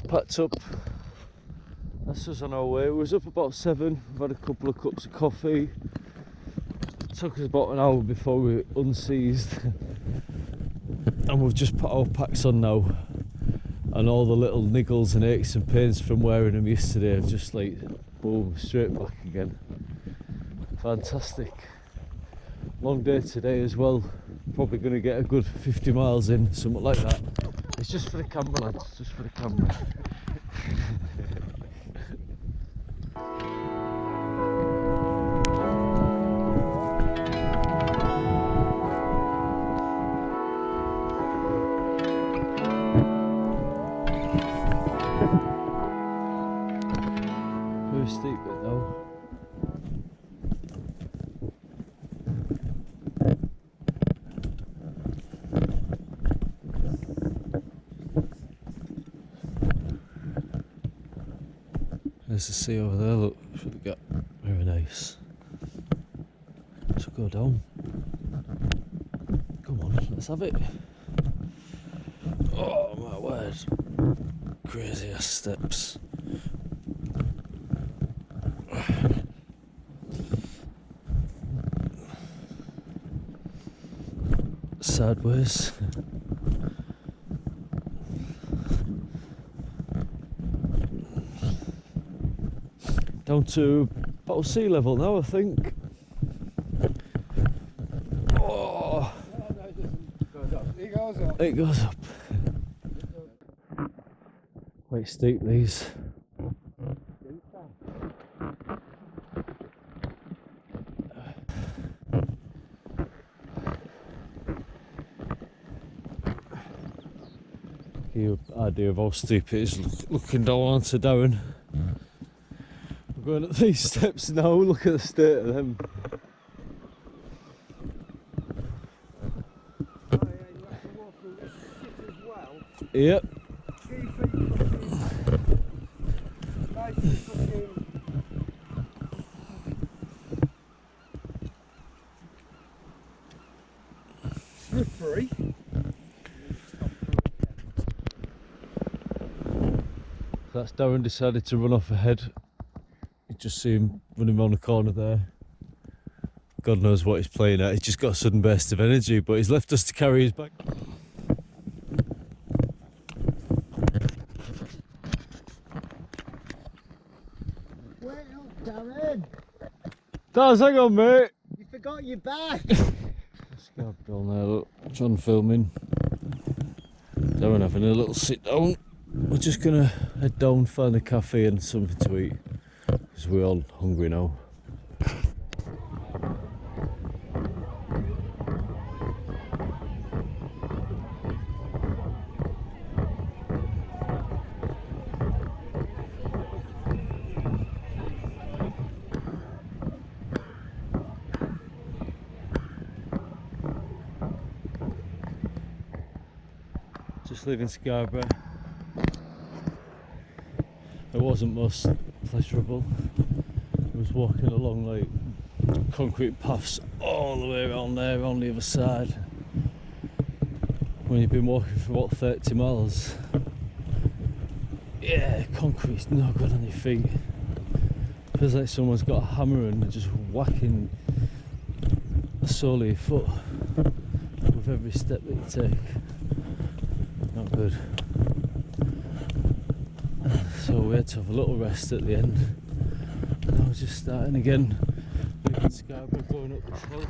packed up. That's us on our way. We was up about 7. We've had a couple of cups of coffee. It took us about an hour before we unseized. And we've just put our packs on now. And all the little niggles and aches and pains from wearing them yesterday have just like, boom, straight back again. Fantastic. Long day today as well. Probably going to get a good 50 miles in, something like that. It's just for the camera, lads, just for the camera. Very steep bit though. There's the sea over there, look, through the gap. Very nice. Let's go down. Come on, let's have it. Oh my word. Crazy ass steps. Sideways. Down to about sea level now, I think. Oh, It goes up. it goes up. Quite steep, these. Give you an idea of how steep it is looking down onto Darren. We're going up these steps now, look at the state of them. Oh yeah, you have to walk through this shit as well. Yep. 3 feet fucking nice and fucking slippery. That's Darren decided to run off ahead. You just see him running around the corner there. God knows what he's playing at. He's just got a sudden burst of energy, but he's left us to carry his bag. Wait up, Darren. Daz, hang on, mate. You forgot your bag. Let's go down there, look. John filming. Darren having a little sit down. We're just gonna head down, find a cafe and something to eat, because we're all hungry now. Just leaving Scarborough. It wasn't most pleasurable. I was walking along like concrete paths all the way around there, on the other side. When you've been walking for about 30 miles, yeah, concrete's no good on your feet. Feels like someone's got a hammer and they're just whacking the sole of your foot with every step that you take. Not good. So we had to have a little rest at the end. And I was just starting again, leaving Scarborough, going up this hill.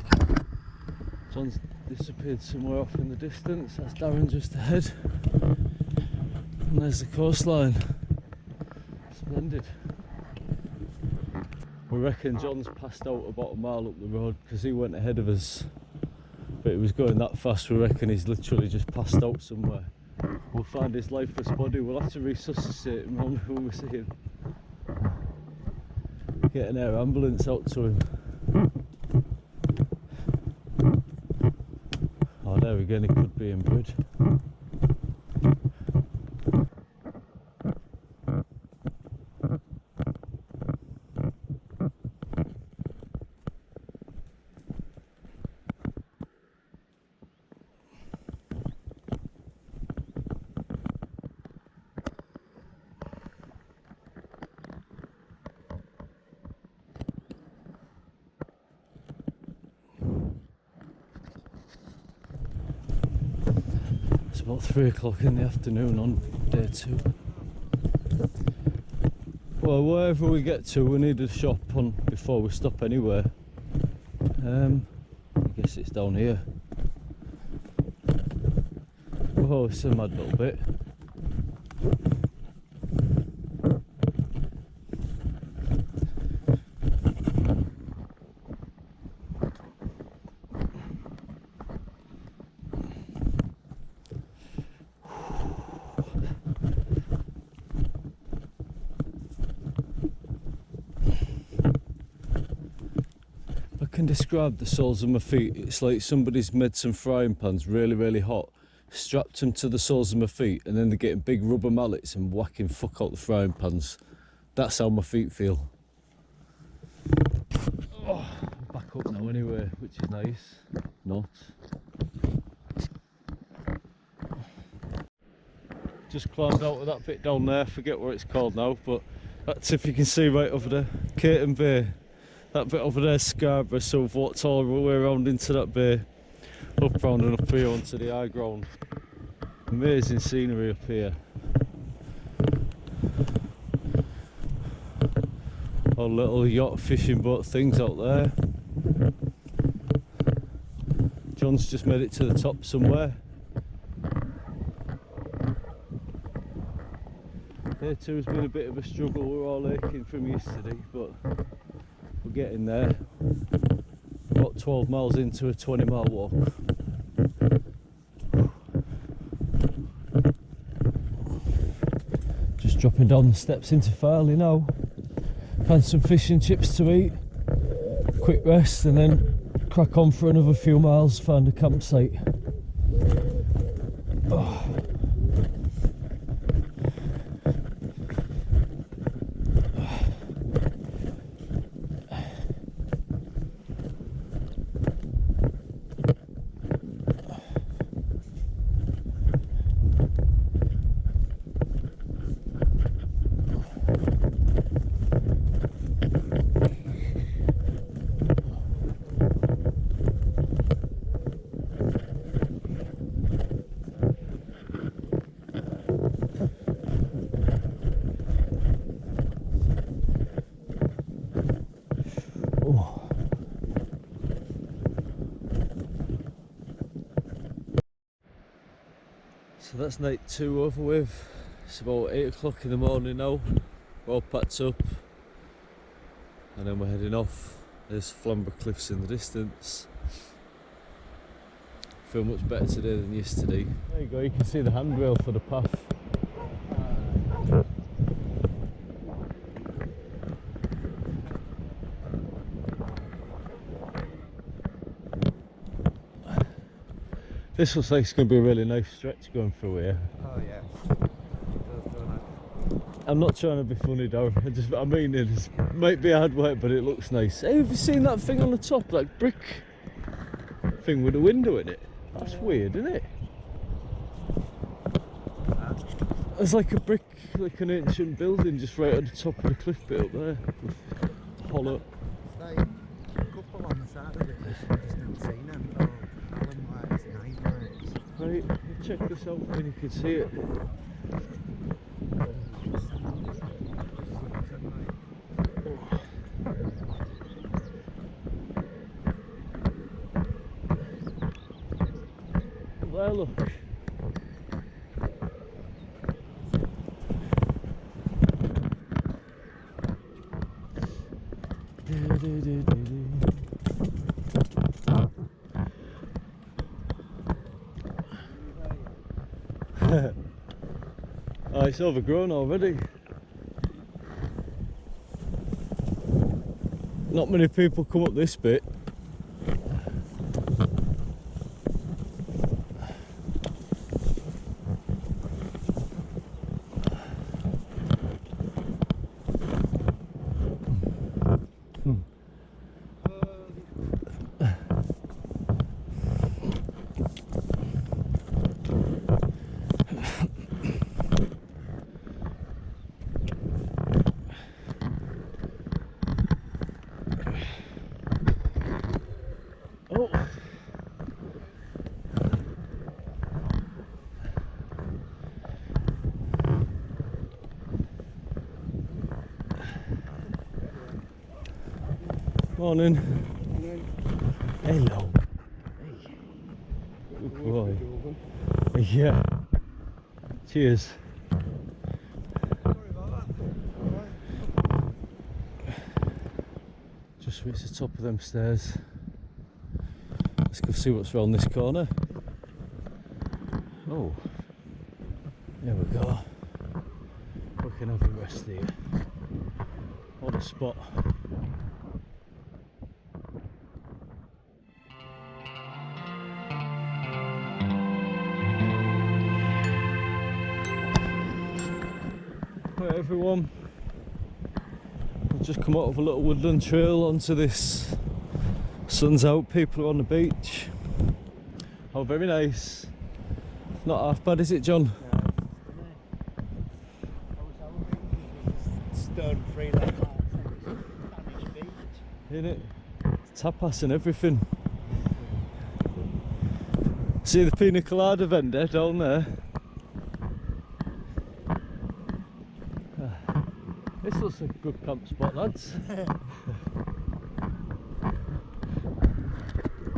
John's disappeared somewhere off in the distance. That's Darren just ahead. And there's the coastline. Splendid. We reckon John's passed out about a mile up the road because he went ahead of us. But he was going that fast, we reckon he's literally just passed out somewhere. We'll find his lifeless body, we'll have to resuscitate him when we see him. Get an air ambulance out to him. Oh, there again, he could be in bed. about 3 o'clock in the afternoon on day 2. Well, wherever we get to, we need a shop on before we stop anywhere. I guess it's down here. Oh, it's a mad little bit. I can describe the soles of my feet. It's like somebody's made some frying pans really hot, strapped them to the soles of my feet, and then they're getting big rubber mallets and whacking fuck out the frying pans. That's how my feet feel. Oh, I'm back up now anyway, which is nice. Not. Just climbed out of that bit down there, forget what it's called now, but that's, if you can see right over there, Caton Bay. That bit over there is Scarborough, so we've walked all the way around into that bay, up round and up here onto the high ground. Amazing scenery up here. All little yacht fishing boat things out there. John's just made it to the top somewhere. Day 2 has been a bit of a struggle, we're all aching from yesterday, but we're getting there. About 12 miles into a 20-mile walk. Just dropping down the steps into Farley now. Had some fish and chips to eat, quick rest, and then crack on for another few miles, find a campsite. Oh. So that's night 2 over with. It's about 8 o'clock in the morning now. We're all packed up and then we're heading off. There's Flamborough Cliffs in the distance. Feel much better today than yesterday. There you go, you can see the handrail for the path. This looks like it's going to be a really nice stretch going through here. Oh yeah. I'm not trying to be funny, Darren. I mean it might be hard work, but it looks nice. Hey, have you seen that thing on the top, that brick thing with a window in it? That's weird, isn't it? There's like a brick, like an ancient building just right at the top of the cliff bit up there. Hollow. It's like a couple on the side of it, I just haven't seen them. Oh, Alan White's nightmares. Right, check this out and you can see it. There, look. Oh, it's overgrown already. Not many people come up this bit. Morning. Morning. Hello. Hey. Good boy. Yeah. Cheers. Sorry about that. Just reached the top of them stairs. Let's go see what's round this corner. Oh, there we go. We can have a rest here. What a spot. Right everyone, I've just come out of a little woodland trail onto this. Sun's out, people are on the beach. Oh, very nice. Not half bad, is it, John? Stone free like that. Spanish beach. Isn't it? Tapas and everything. See the pina colada vendor down there? This looks like a good camp spot, lads.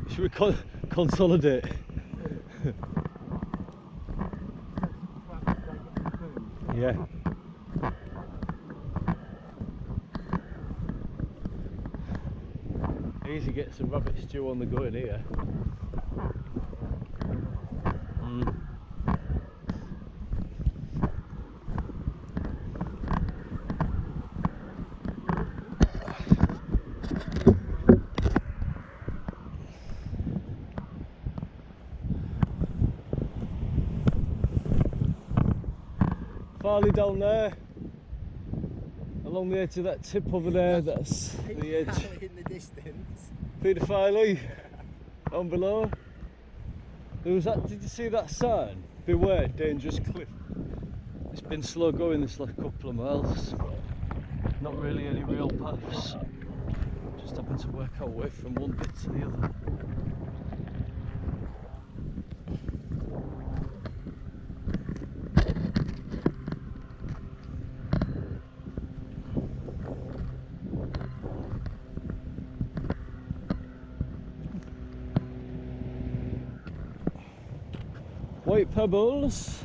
Should we consolidate? Yeah. Easy get some rabbit stew on the go in here. Farley down there, along the edge of that tip over there, that's the edge. In the distance. Peter Farley, down below. There was that, did you see that sign? Beware, dangerous cliff. It's been slow going this last couple of miles. Not really any real paths. Just having to work our way from one bit to the other. White pebbles.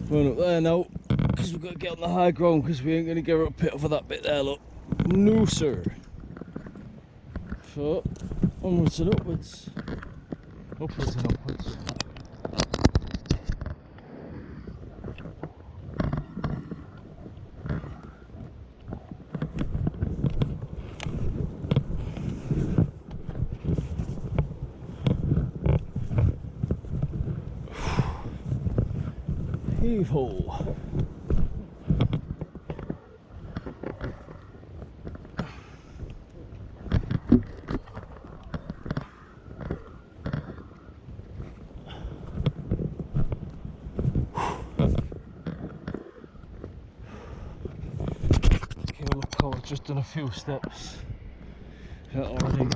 Going up there now, because we've got to get on the high ground, because we ain't going to get up it over that bit there, look. No sir. So, onwards and upwards. Upwards and upwards. Heave-ho. Okay, look, I've just done a few steps already.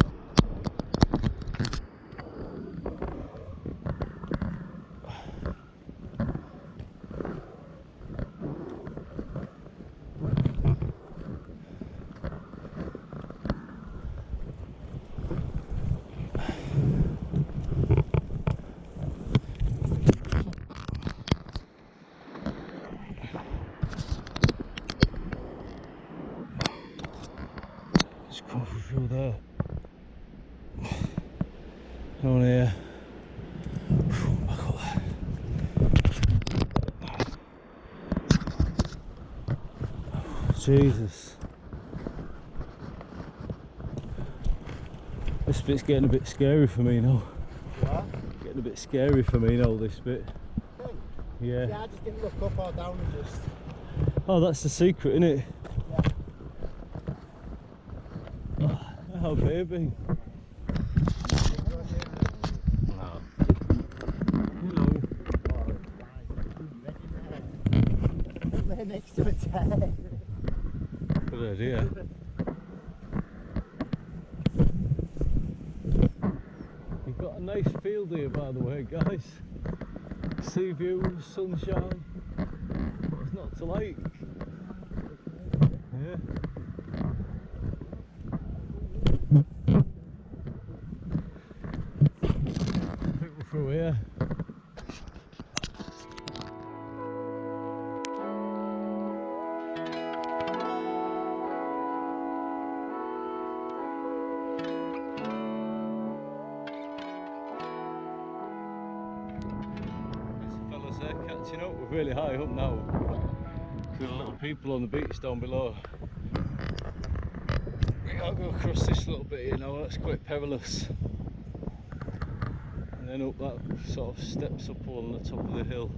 Just come through there. Down here. Back up there. Jesus. This bit's getting a bit scary for me now. What? Getting a bit scary for me now, this bit. Thing? Yeah. Yeah, I just didn't look up or down and just. Oh, that's the secret, isn't it? Yeah. Oh, baby. No. Hello. Lay next to a tent. Good idea. You've got a nice field here, by the way, guys. Sea view, sunshine. What's not to like? Yeah. I think we're through here. Catching up, we're really high up now. There's little people on the beach down below. We gotta go across this little bit here now, that's quite perilous. And then up that sort of steps up on the top of the hill.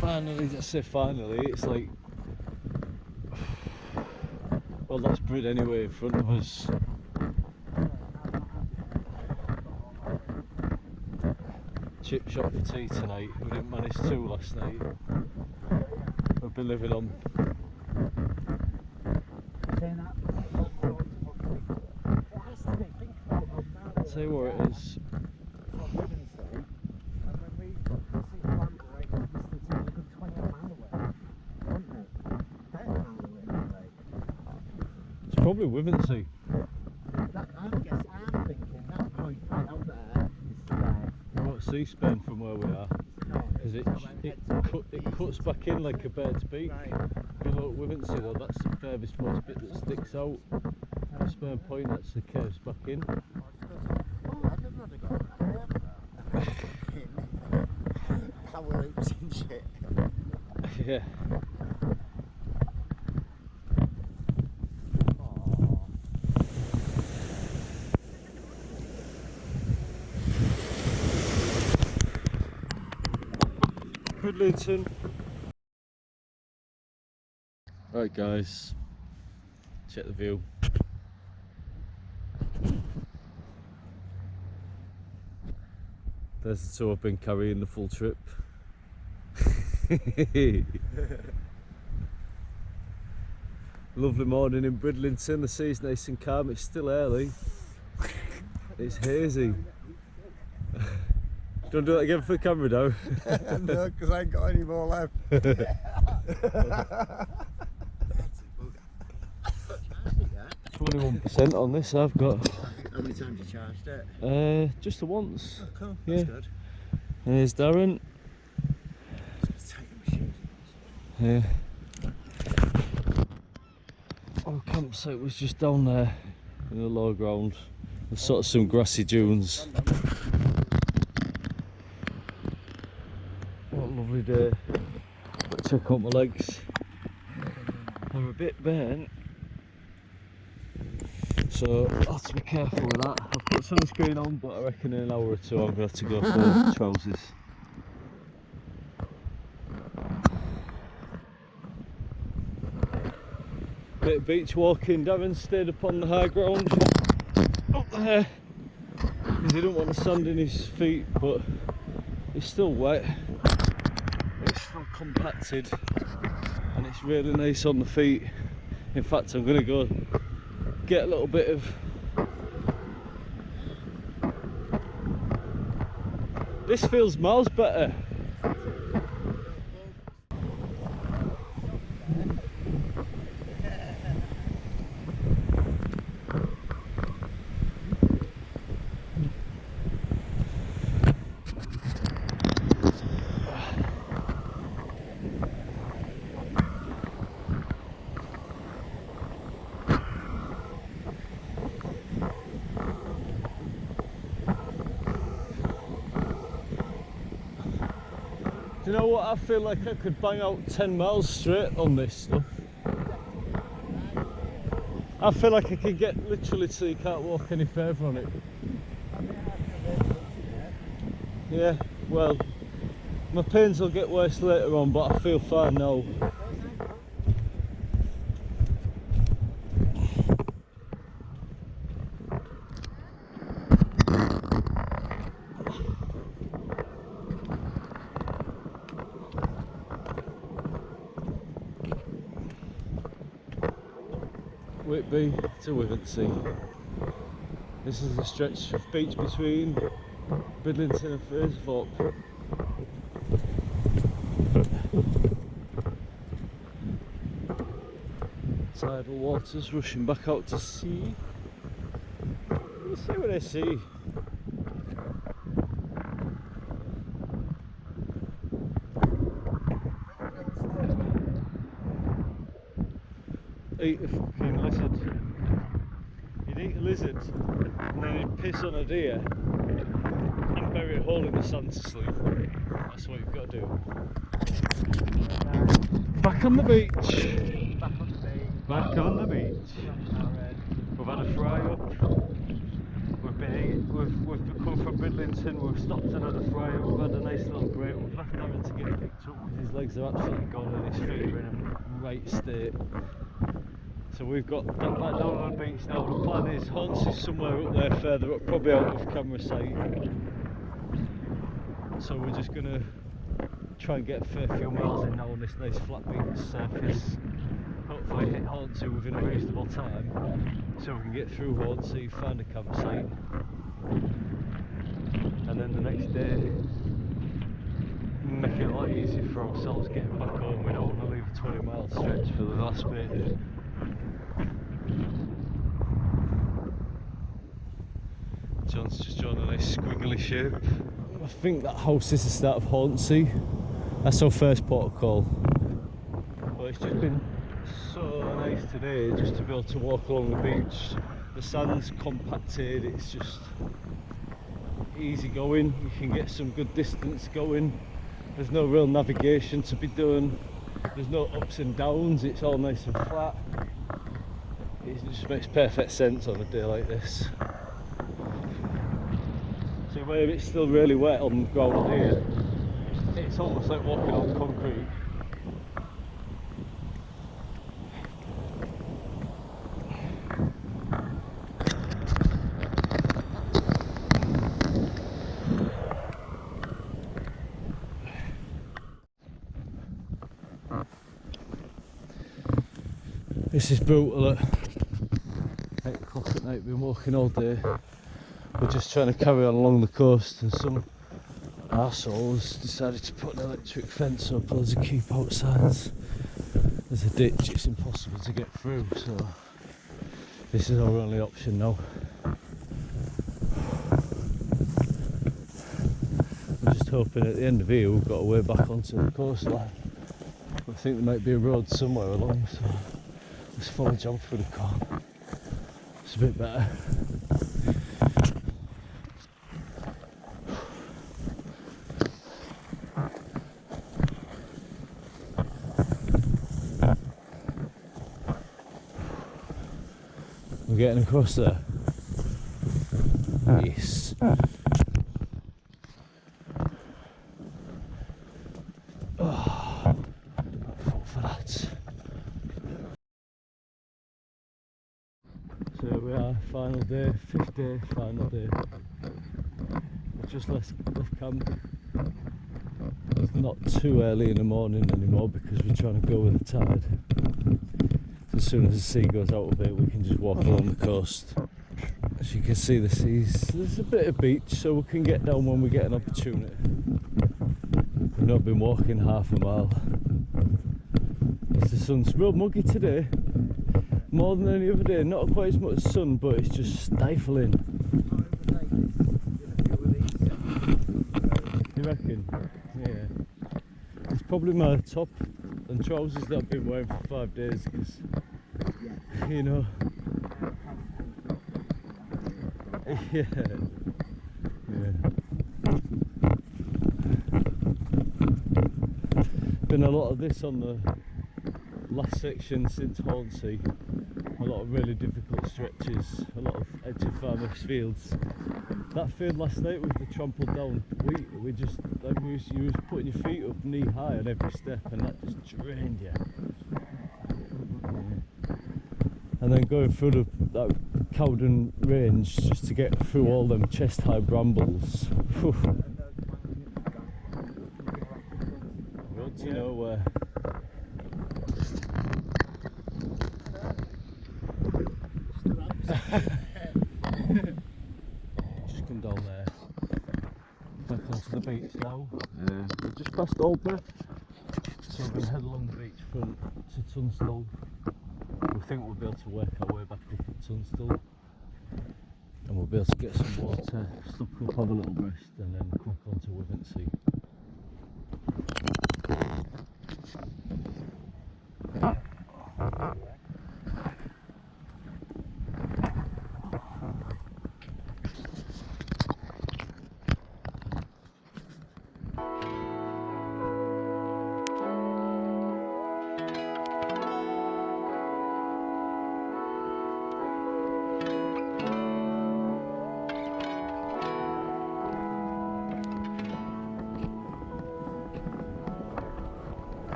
Finally, I say finally, it's like, well, that's Brid anyway in front of us. Chip shop for tea tonight. We didn't manage to last night. We've been living on. I'll tell you what it is. Probably Withernsea. I'm thinking that point right out there is where. We won't see Spain from where we are. Because it cuts back in like a bird's beak. Below Withernsea though, that's the furthest most bit that sticks out. Spain Point actually curves back in. Power loops and shit. Yeah. Bridlington. Right guys, check the view. There's the two I've been carrying the full trip. Lovely morning in Bridlington, the sea's nice and calm, it's still early. It's hazy. Do you want to do that again for the camera now? No, because I ain't got any more left. 21% on this I've got. How many times you charged it? Just the once. Oh, cool. Yeah. That's good. There's Darren. Yeah. Our campsite was just down there in the low ground. There's sort of some grassy dunes. What a lovely day. But check out my legs. They're a bit burnt. So I'll have to be careful with that. I've put sunscreen on, but I reckon in an hour or two I'm going to have to go for trousers. Bit of beach walking. Darren stayed up on the high ground up there because he didn't want the sand in his feet, but it's still wet. It's still compacted and it's really nice on the feet. In fact, I'm going to go get a little bit of this. Feels miles better. Do you know what? I feel like I could bang out 10 miles straight on this stuff. I feel like I could get literally till you can't walk any further on it. Yeah, well, my pains will get worse later on, but I feel fine now. Whitby to Withernsea. This is the stretch of beach between Bridlington and Fraserthorpe. Tidal waters rushing back out to sea. Let's see what I see. Eat a fucking lizard. You'd eat a lizard and then you'd piss on a deer and bury a hole in the sand to sleep. That's what you've got to do. Back on the beach. Back on the beach. Back on the beach. We've had a fry up. We've come from Bridlington, we've stopped and had a fry up, we've had a nice little break, we've left Aaron to get picked up because his legs are absolutely gone and his feet are in a right state. So we've got that back down on the beach now. The plan is Hornsey's somewhere up there further up, probably out of camera sight. So we're just going to try and get a fair few miles in now on this nice flat beach surface. Hopefully hit Hornsey within a reasonable time so we can get through Hornsey, find a campsite, and then the next day make it a lot easier for ourselves getting back home. We don't want to leave a 20-mile stretch for the last bit. John's just drawn a nice squiggly shape. I think that house is the start of Hornsey. That's our first port of call. But it's just been so nice today just to be able to walk along the beach. The sand's compacted, it's just easy going. You can get some good distance going. There's no real navigation to be done. There's no ups and downs, it's all nice and flat. It just makes perfect sense on a day like this. So where it's still really wet on the ground here, it's almost like walking on concrete. This is brutal at 8 o'clock at night, been walking all day. We're just trying to carry on along the coast and some arseholes decided to put an electric fence up. There's a keep out signs. There's a ditch, it's impossible to get through, so this is our only option now. I'm just hoping at the end of here we've got a way back onto the coastline. I think there might be a road somewhere along, so let's follow John through the corn. It's a bit better. We're getting across there. Yes. Oh, I fought for that. So we are, final day, 5th day, final day. I've just left camp. It's not too early in the morning anymore because we're trying to go with the tide. As soon as the sea goes out of it, we can just walk along the coast. As you can see, there's a bit of beach, so we can get down when we get an opportunity. We've not been walking half a mile. The sun's real muggy today, more than any other day. Not quite as much sun, but it's just stifling. You reckon? Yeah. It's probably my top and trousers that I've been wearing for 5 days because, you know. Yeah. Yeah. been a lot of this on the last section since Hornsea. A lot of really difficult stretches, a lot of edgy farmers' fields. That field last night with the trampled down wheat, you was putting your feet up knee high on every step, and that just drained you. And then going through that Cowden range just to get through all them chest high brambles. Whew. Road to nowhere. Just come down there. Back onto the beach now. We're just past Oldbury, so we're going to head along the beach front to Tunstall. We think we'll be able to work our way back up at Tunstall, and we'll be able to get some water, stop up, have a little rest, and then crack on to Withernsea.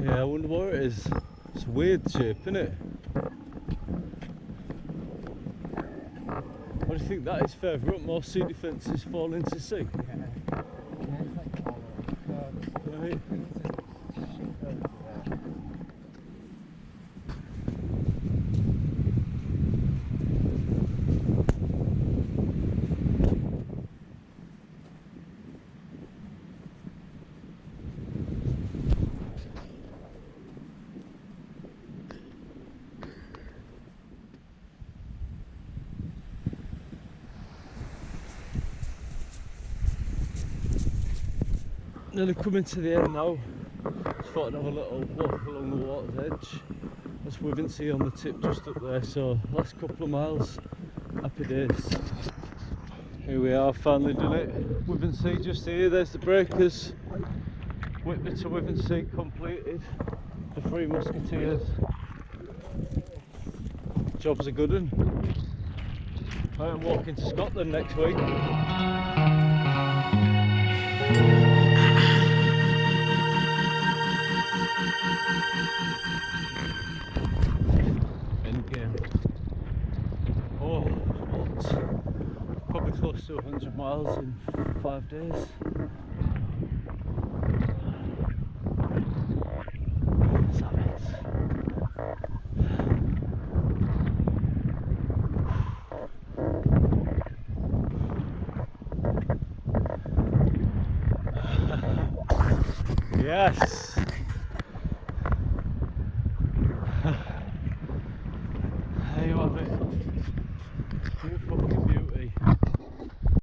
Yeah, I wonder what it is. It's a weird shape, isn't it? What do you think that is further up? More sea defences fall into sea? Right. Nearly coming to the end now. Just thought I'd have a little walk along the water's edge. That's Withernsea on the tip just up there, so last couple of miles, happy days. Here we are, finally done it. Withernsea just here, there's the breakers. Whitby to Withernsea completed. The Three Musketeers. Job's a good one. I'm walking to Scotland next week. Endgame. Oh, what? Probably close to 100 miles in 5 days. Savage. Yes! There you have it.